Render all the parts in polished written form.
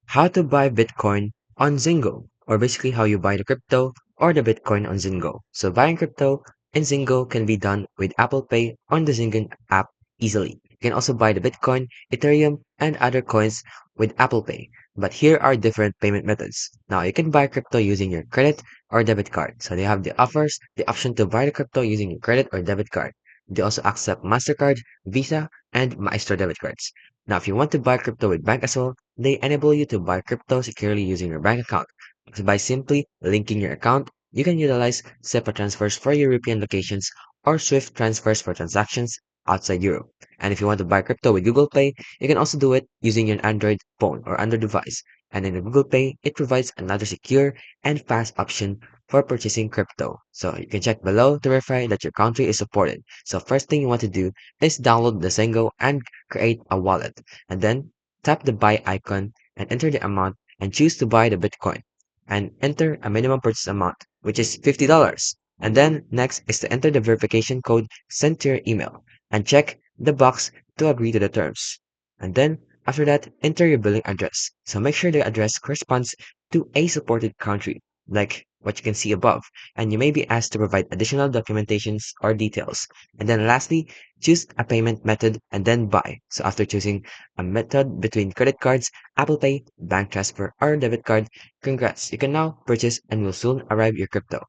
how to buy Bitcoin on Zengo, or basically how you buy the crypto or the Bitcoin on Zengo. So buying crypto in Zengo can be done with Apple Pay on the Zengo app easily. You can also buy the Bitcoin, Ethereum, and other coins with Apple Pay. But here are different payment methods. Now you can buy crypto using your credit or debit card. So they have the option to buy the crypto using your credit or debit card. They also accept MasterCard, Visa, and Maestro debit cards. Now, if you want to buy crypto with bank as well, they enable you to buy crypto securely using your bank account. So by simply linking your account, you can utilize SEPA transfers for European locations or SWIFT transfers for transactions outside Europe. And if you want to buy crypto with Google Pay, you can also do it using your Android phone or Android device. And in the Google Pay, it provides another secure and fast option for purchasing crypto. So you can check below to verify that your country is supported. So first thing you want to do is download the Zengo and create a wallet. And then tap the buy icon and enter the amount and choose to buy the Bitcoin. And enter a minimum purchase amount, which is $50. And then next is to enter the verification code sent to your email and check the box to agree to the terms. And then after that, enter your billing address. So make sure the address corresponds to a supported country, like what you can see above. And you may be asked to provide additional documentations or details. And then lastly, choose a payment method and then buy. So after choosing a method between credit cards, Apple Pay, bank transfer, or debit card, congrats, you can now purchase and will soon arrive your crypto.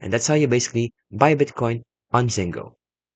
And that's how you basically buy Bitcoin on Zengo.